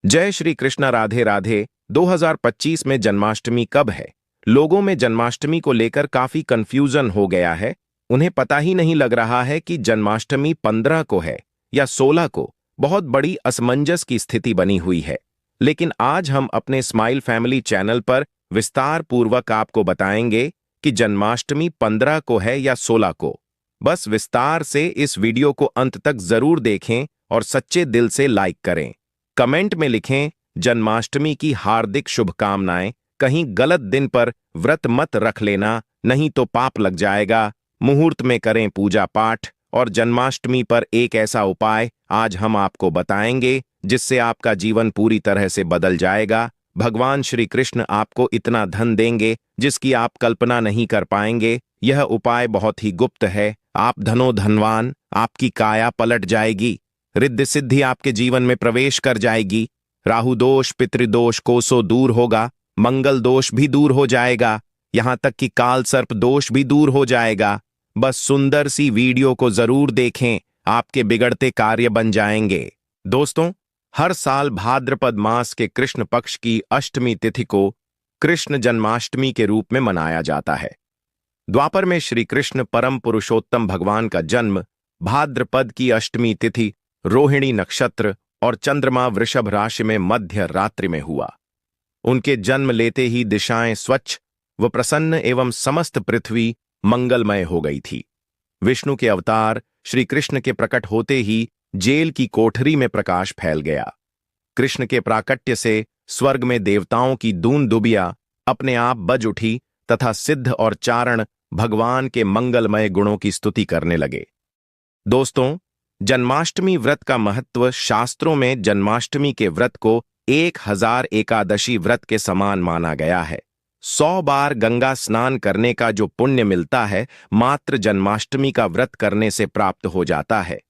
जय श्री कृष्ण। राधे राधे। 2025 में जन्माष्टमी कब है? लोगों में जन्माष्टमी को लेकर काफी कंफ्यूजन हो गया है। उन्हें पता ही नहीं लग रहा है कि जन्माष्टमी 15 को है या 16 को। बहुत बड़ी असमंजस की स्थिति बनी हुई है। लेकिन आज हम अपने स्माइल फैमिली चैनल पर विस्तार पूर्वक आपको बताएंगे कि जन्माष्टमी 15 को है या 16 को। बस विस्तार से इस वीडियो को अंत तक जरूर देखें और सच्चे दिल से लाइक करें। कमेंट में लिखें जन्माष्टमी की हार्दिक शुभकामनाएं। कहीं गलत दिन पर व्रत मत रख लेना, नहीं तो पाप लग जाएगा। मुहूर्त में करें पूजा पाठ। और जन्माष्टमी पर एक ऐसा उपाय आज हम आपको बताएंगे जिससे आपका जीवन पूरी तरह से बदल जाएगा। भगवान श्री कृष्ण आपको इतना धन देंगे जिसकी आप कल्पना नहीं कर पाएंगे। यह उपाय बहुत ही गुप्त है। आप धनो धनवान, आपकी काया पलट जाएगी, रिद्धि सिद्धि आपके जीवन में प्रवेश कर जाएगी। राहु दोष पितृदोष कोसों दूर होगा, मंगल दोष भी दूर हो जाएगा, यहां तक कि काल सर्प दोष भी दूर हो जाएगा। बस सुंदर सी वीडियो को जरूर देखें, आपके बिगड़ते कार्य बन जाएंगे। दोस्तों, हर साल भाद्रपद मास के कृष्ण पक्ष की अष्टमी तिथि को कृष्ण जन्माष्टमी के रूप में मनाया जाता है। द्वापर में श्री कृष्ण परम पुरुषोत्तम भगवान का जन्म भाद्रपद की अष्टमी तिथि रोहिणी नक्षत्र और चंद्रमा वृषभ राशि में मध्य रात्रि में हुआ। उनके जन्म लेते ही दिशाएं स्वच्छ व प्रसन्न एवं समस्त पृथ्वी मंगलमय हो गई थी। विष्णु के अवतार श्री कृष्ण के प्रकट होते ही जेल की कोठरी में प्रकाश फैल गया। कृष्ण के प्राकट्य से स्वर्ग में देवताओं की दून दुबिया अपने आप बज उठी तथा सिद्ध और चारण भगवान के मंगलमय गुणों की स्तुति करने लगे। दोस्तों, जन्माष्टमी व्रत का महत्व शास्त्रों में जन्माष्टमी के व्रत को 1000 एकादशी व्रत के समान माना गया है। 100 बार गंगा स्नान करने का जो पुण्य मिलता है, मात्र जन्माष्टमी का व्रत करने से प्राप्त हो जाता है।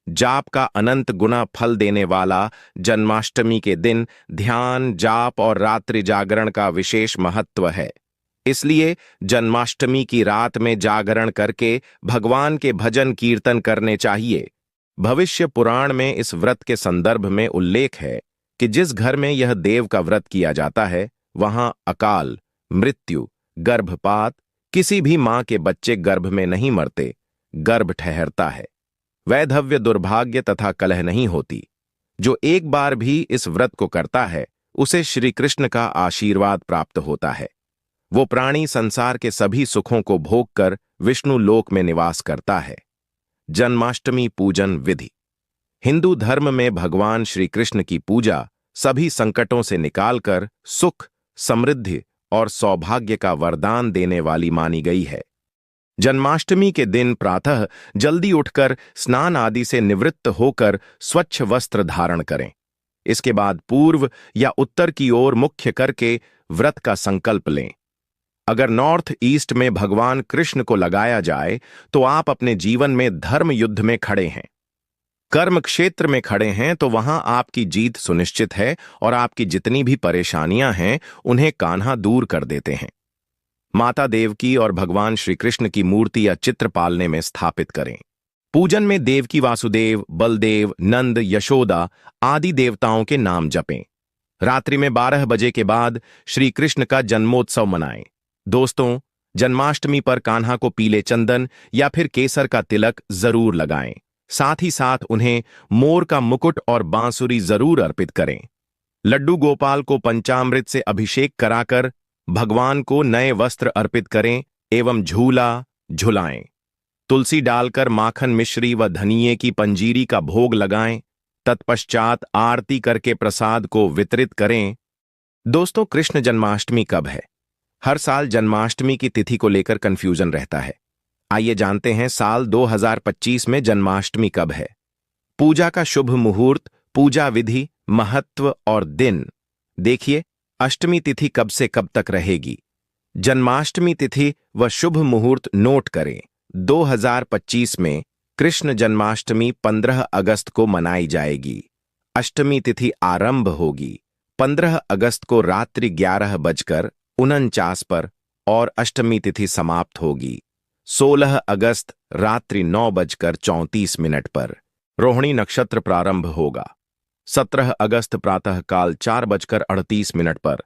जाप का अनंत गुना फल देने वाला जन्माष्टमी के दिन ध्यान, जाप और रात्रि जागरण का विशेष महत्व है। इसलिए जन्माष्टमी की रात में जागरण करके भगवान के भजन कीर्तन करने चाहिए। भविष्य पुराण में इस व्रत के संदर्भ में उल्लेख है कि जिस घर में यह देव का व्रत किया जाता है, वहां अकाल, मृत्यु, गर्भपात, किसी भी मां के बच्चे गर्भ में नहीं मरते, गर्भ ठहरता है। वैधव्य, दुर्भाग्य तथा कलह नहीं होती। जो एक बार भी इस व्रत को करता है, उसे श्री कृष्ण का आशीर्वाद प्राप्त होता है। वो प्राणी संसार के सभी सुखों को भोग कर विष्णु लोक में निवास करता है। जन्माष्टमी पूजन विधि। हिंदू धर्म में भगवान श्री कृष्ण की पूजा सभी संकटों से निकालकर सुख, समृद्धि और सौभाग्य का वरदान देने वाली मानी गई है। जन्माष्टमी के दिन प्रातः जल्दी उठकर स्नान आदि से निवृत्त होकर स्वच्छ वस्त्र धारण करें। इसके बाद पूर्व या उत्तर की ओर मुख्य करके व्रत का संकल्प लें। अगर नॉर्थ ईस्ट में भगवान कृष्ण को लगाया जाए तो आप अपने जीवन में धर्म युद्ध में खड़े हैं, कर्म क्षेत्र में खड़े हैं, तो वहां आपकी जीत सुनिश्चित है और आपकी जितनी भी परेशानियां हैं उन्हें कान्हा दूर कर देते हैं। माता देवकी और भगवान श्री कृष्ण की मूर्ति या चित्र पालने में स्थापित करें। पूजन में देवकी वासुदेव, बलदेव, नंद, यशोदा आदि देवताओं के नाम जपें। रात्रि में 12 बजे के बाद श्री कृष्ण का जन्मोत्सव मनाएं। दोस्तों, जन्माष्टमी पर कान्हा को पीले चंदन या फिर केसर का तिलक जरूर लगाएं। साथ ही साथ उन्हें मोर का मुकुट और बांसुरी जरूर अर्पित करें। लड्डू गोपाल को पंचामृत से अभिषेक कराकर भगवान को नए वस्त्र अर्पित करें एवं झूला झुलाएं। तुलसी डालकर माखन मिश्री व धनिये की पंजीरी का भोग लगाएं। तत्पश्चात आरती करके प्रसाद को वितरित करें। दोस्तों, कृष्ण जन्माष्टमी कब है? हर साल जन्माष्टमी की तिथि को लेकर कंफ्यूजन रहता है। आइए जानते हैं साल 2025 में जन्माष्टमी कब है। पूजा का शुभ मुहूर्त, पूजा विधि, महत्व और दिन। देखिए, अष्टमी तिथि कब से कब तक रहेगी। जन्माष्टमी तिथि व शुभ मुहूर्त नोट करें। 2025 में कृष्ण जन्माष्टमी 15 अगस्त को मनाई जाएगी। अष्टमी तिथि आरंभ होगी 15 अगस्त को रात्रि 11:49 पर और अष्टमी तिथि समाप्त होगी 16 अगस्त रात्रि 9:34 पर। रोहिणी नक्षत्र प्रारंभ होगा। 17 अगस्त प्रातःकाल 4:38 पर।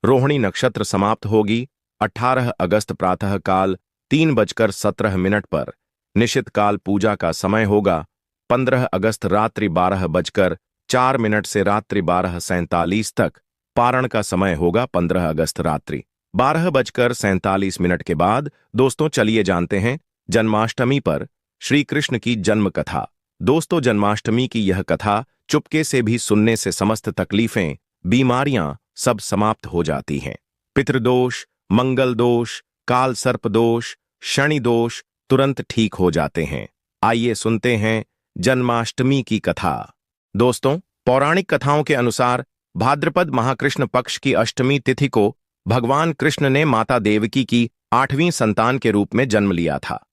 रोहिणी नक्षत्र समाप्त होगी 18 अगस्त प्रातःकाल 3:17 पर। निशित काल पूजा का समय होगा 15 अगस्त रात्रि 12:04 से रात्रि 12:47 तक। पारण का समय होगा 15 अगस्त रात्रि 12:47 के बाद। दोस्तों चलिए जानते हैं जन्माष्टमी पर श्री कृष्ण की जन्म कथा। दोस्तों जन्माष्टमी की यह कथा चुपके से भी सुनने से समस्त तकलीफें, बीमारियां सब समाप्त हो जाती हैं। पितृदोष, मंगल दोष, काल सर्प दोष, शनि दोष तुरंत ठीक हो जाते हैं। आइए सुनते हैं जन्माष्टमी की कथा। दोस्तों पौराणिक कथाओं के अनुसार भाद्रपद महाकृष्ण पक्ष की अष्टमी तिथि को भगवान कृष्ण ने माता देवकी की 8वीं संतान के रूप में जन्म लिया था।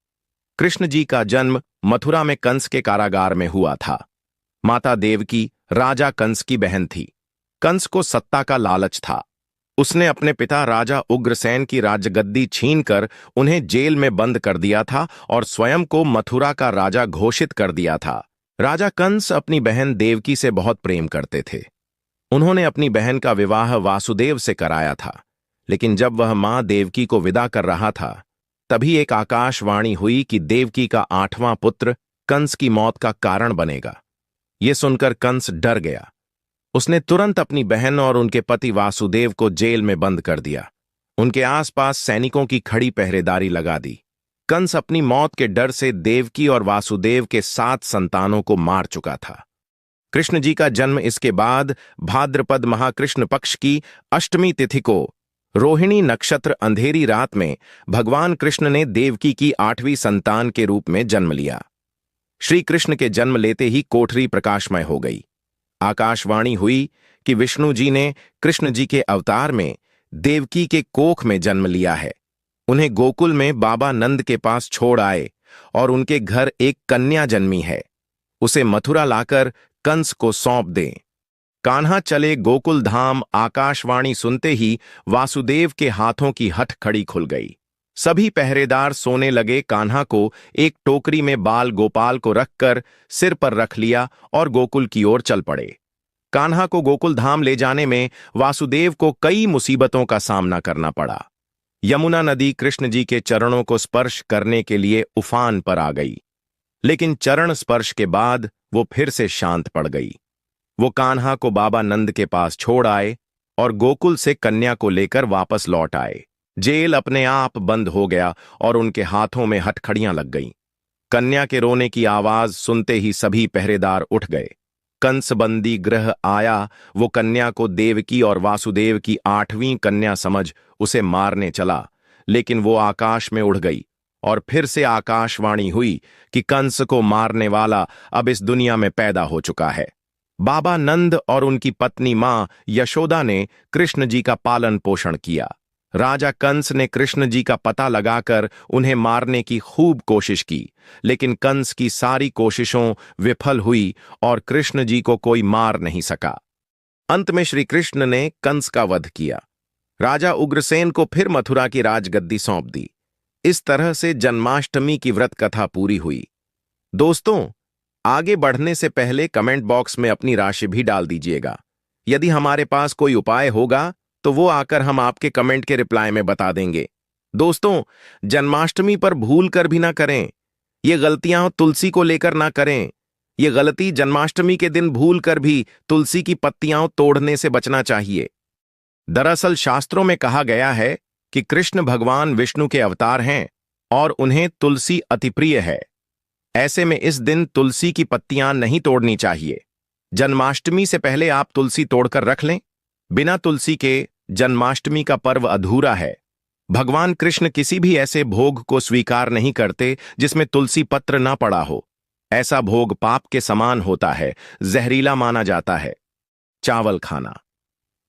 कृष्ण जी का जन्म मथुरा में कंस के कारागार में हुआ था। माता देवकी राजा कंस की बहन थी। कंस को सत्ता का लालच था। उसने अपने पिता राजा उग्रसेन की राजगद्दी छीनकर उन्हें जेल में बंद कर दिया था और स्वयं को मथुरा का राजा घोषित कर दिया था। राजा कंस अपनी बहन देवकी से बहुत प्रेम करते थे। उन्होंने अपनी बहन का विवाह वासुदेव से कराया था। लेकिन जब वह मां देवकी को विदा कर रहा था, तभी एक आकाशवाणी हुई कि देवकी का 8वां पुत्र कंस की मौत का कारण बनेगा। यह सुनकर कंस डर गया। उसने तुरंत अपनी बहन और उनके पति वासुदेव को जेल में बंद कर दिया। उनके आसपास सैनिकों की खड़ी पहरेदारी लगा दी। कंस अपनी मौत के डर से देवकी और वासुदेव के 7 संतानों को मार चुका था। कृष्ण जी का जन्म इसके बाद भाद्रपद महाकृष्ण पक्ष की अष्टमी तिथि को रोहिणी नक्षत्र अंधेरी रात में भगवान कृष्ण ने देवकी की 8वीं संतान के रूप में जन्म लिया। श्री कृष्ण के जन्म लेते ही कोठरी प्रकाशमय हो गई। आकाशवाणी हुई कि विष्णु जी ने कृष्ण जी के अवतार में देवकी के कोख में जन्म लिया है। उन्हें गोकुल में बाबा नंद के पास छोड़ आए और उनके घर एक कन्या जन्मी है। उसे मथुरा लाकर कंस को सौंप दें। कान्हा चले गोकुल धाम। आकाशवाणी सुनते ही वासुदेव के हाथों की हठ खड़ी खुल गई। सभी पहरेदार सोने लगे। कान्हा को एक टोकरी में बाल गोपाल को रखकर सिर पर रख लिया और गोकुल की ओर चल पड़े। कान्हा को गोकुल धाम ले जाने में वासुदेव को कई मुसीबतों का सामना करना पड़ा। यमुना नदी कृष्ण जी के चरणों को स्पर्श करने के लिए उफान पर आ गई, लेकिन चरण स्पर्श के बाद वो फिर से शांत पड़ गई। वो कान्हा को बाबा नंद के पास छोड़ आए और गोकुल से कन्या को लेकर वापस लौट आए। जेल अपने आप बंद हो गया और उनके हाथों में हथकड़ियां लग गईं। कन्या के रोने की आवाज सुनते ही सभी पहरेदार उठ गए। कंस बंदी गृह आया। वो कन्या को देवकी और वासुदेव की 8वीं कन्या समझ उसे मारने चला, लेकिन वो आकाश में उड़ गई और फिर से आकाशवाणी हुई कि कंस को मारने वाला अब इस दुनिया में पैदा हो चुका है। बाबा नंद और उनकी पत्नी मां यशोदा ने कृष्ण जी का पालन पोषण किया। राजा कंस ने कृष्ण जी का पता लगाकर उन्हें मारने की खूब कोशिश की, लेकिन कंस की सारी कोशिशों विफल हुई और कृष्ण जी को कोई मार नहीं सका। अंत में श्री कृष्ण ने कंस का वध किया। राजा उग्रसेन को फिर मथुरा की राजगद्दी सौंप दी। इस तरह से जन्माष्टमी की व्रत कथा पूरी हुई। दोस्तों आगे बढ़ने से पहले कमेंट बॉक्स में अपनी राशि भी डाल दीजिएगा। यदि हमारे पास कोई उपाय होगा तो वो आकर हम आपके कमेंट के रिप्लाई में बता देंगे। दोस्तों जन्माष्टमी पर भूल कर भी ना करें। ये गलतियां तुलसी को लेकर ना करें। ये गलती जन्माष्टमी के दिन भूल कर भी तुलसी की पत्तियां तोड़ने से बचना चाहिए। दरअसल शास्त्रों में कहा गया है कि कृष्ण भगवान विष्णु के अवतार हैं और उन्हें तुलसी अति प्रिय है। ऐसे में इस दिन तुलसी की पत्तियां नहीं तोड़नी चाहिए। जन्माष्टमी से पहले आप तुलसी तोड़कर रख लें। बिना तुलसी के जन्माष्टमी का पर्व अधूरा है। भगवान कृष्ण किसी भी ऐसे भोग को स्वीकार नहीं करते जिसमें तुलसी पत्र ना पड़ा हो। ऐसा भोग पाप के समान होता है, जहरीला माना जाता है। चावल खाना,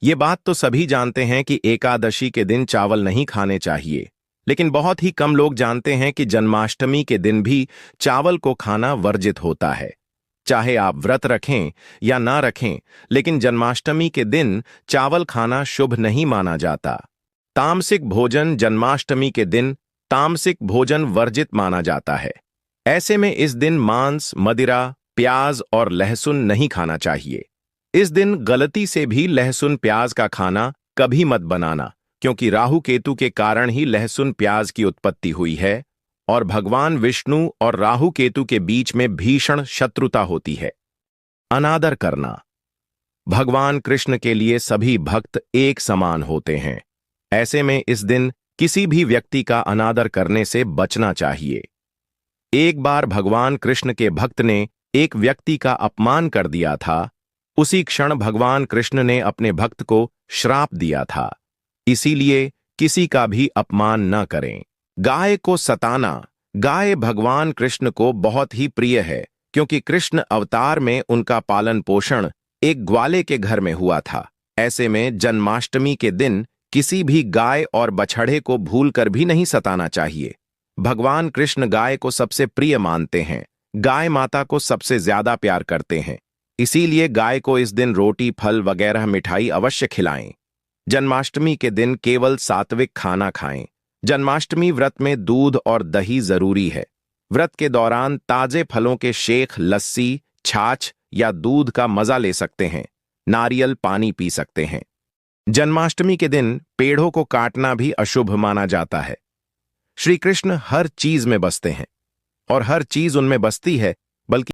ये बात तो सभी जानते हैं कि एकादशी के दिन चावल नहीं खाने चाहिए, लेकिन बहुत ही कम लोग जानते हैं कि जन्माष्टमी के दिन भी चावल को खाना वर्जित होता है। चाहे आप व्रत रखें या ना रखें, लेकिन जन्माष्टमी के दिन चावल खाना शुभ नहीं माना जाता। तामसिक भोजन जन्माष्टमी के दिन तामसिक भोजन वर्जित माना जाता है। ऐसे में इस दिन मांस, मदिरा, प्याज और लहसुन नहीं खाना चाहिए। इस दिन गलती से भी लहसुन प्याज का खाना कभी मत बनाना, क्योंकि राहु केतु के कारण ही लहसुन प्याज की उत्पत्ति हुई है और भगवान विष्णु और राहु केतु के बीच में भीषण शत्रुता होती है। अनादर करना। भगवान कृष्ण के लिए सभी भक्त एक समान होते हैं। ऐसे में इस दिन किसी भी व्यक्ति का अनादर करने से बचना चाहिए। एक बार भगवान कृष्ण के भक्त ने एक व्यक्ति का अपमान कर दिया था। उसी क्षण भगवान कृष्ण ने अपने भक्त को श्राप दिया था। इसीलिए किसी का भी अपमान न करें। गाय को सताना। गाय भगवान कृष्ण को बहुत ही प्रिय है, क्योंकि कृष्ण अवतार में उनका पालन पोषण एक ग्वाले के घर में हुआ था। ऐसे में जन्माष्टमी के दिन किसी भी गाय और बछड़े को भूलकर भी नहीं सताना चाहिए। भगवान कृष्ण गाय को सबसे प्रिय मानते हैं। गाय माता को सबसे ज्यादा प्यार करते हैं। इसीलिए गाय को इस दिन रोटी, फल वगैरह मिठाई अवश्य खिलाएं। जन्माष्टमी के दिन केवल सात्विक खाना खाएं। जन्माष्टमी व्रत में दूध और दही जरूरी है। व्रत के दौरान ताजे फलों के शेक, लस्सी, छाछ या दूध का मजा ले सकते हैं। नारियल पानी पी सकते हैं। जन्माष्टमी के दिन पेड़ों को काटना भी अशुभ माना जाता है। श्री कृष्ण हर चीज में बसते हैं और हर चीज उनमें बसती है